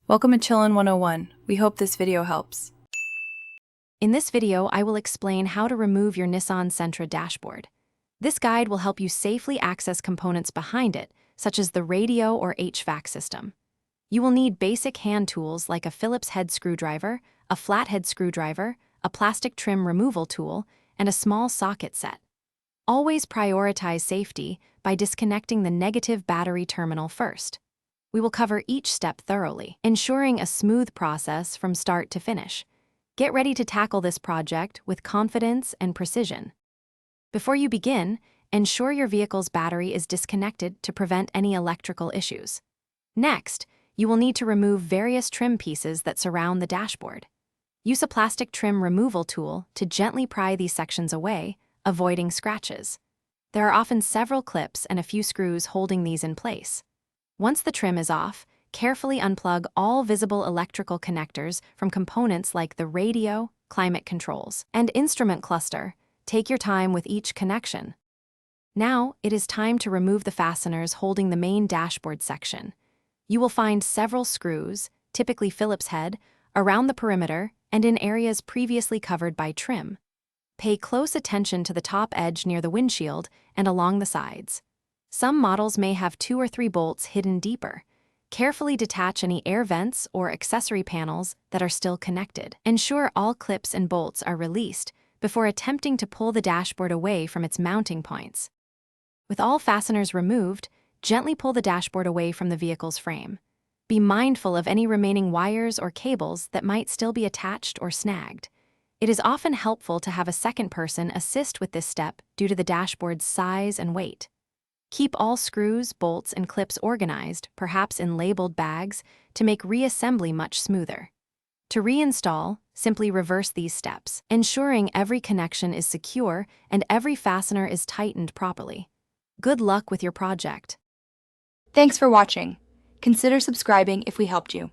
Welcome to Chillin' 101. We hope this video helps. In this video, I will explain how to remove your Nissan Sentra dashboard. This guide will help you safely access components behind it, such as the radio or HVAC system. You will need basic hand tools like a Phillips head screwdriver, a flathead screwdriver, a plastic trim removal tool, and a small socket set. Always prioritize safety by disconnecting the negative battery terminal first. We will cover each step thoroughly, ensuring a smooth process from start to finish. Get ready to tackle this project with confidence and precision. Before you begin, ensure your vehicle's battery is disconnected to prevent any electrical issues. Next, you will need to remove various trim pieces that surround the dashboard. Use a plastic trim removal tool to gently pry these sections away, avoiding scratches. There are often several clips and a few screws holding these in place. Once the trim is off, carefully unplug all visible electrical connectors from components like the radio, climate controls, and instrument cluster. Take your time with each connection. Now, it is time to remove the fasteners holding the main dashboard section. You will find several screws, typically Phillips head, around the perimeter and in areas previously covered by trim. Pay close attention to the top edge near the windshield and along the sides. Some models may have 2 or 3 bolts hidden deeper. Carefully detach any air vents or accessory panels that are still connected. Ensure all clips and bolts are released before attempting to pull the dashboard away from its mounting points. With all fasteners removed, gently pull the dashboard away from the vehicle's frame. Be mindful of any remaining wires or cables that might still be attached or snagged. It is often helpful to have a second person assist with this step due to the dashboard's size and weight. Keep all screws, bolts, and clips organized, perhaps in labeled bags, to make reassembly much smoother. To reinstall, simply reverse these steps, ensuring every connection is secure and every fastener is tightened properly. Good luck with your project. Thanks for watching. Consider subscribing if we helped you.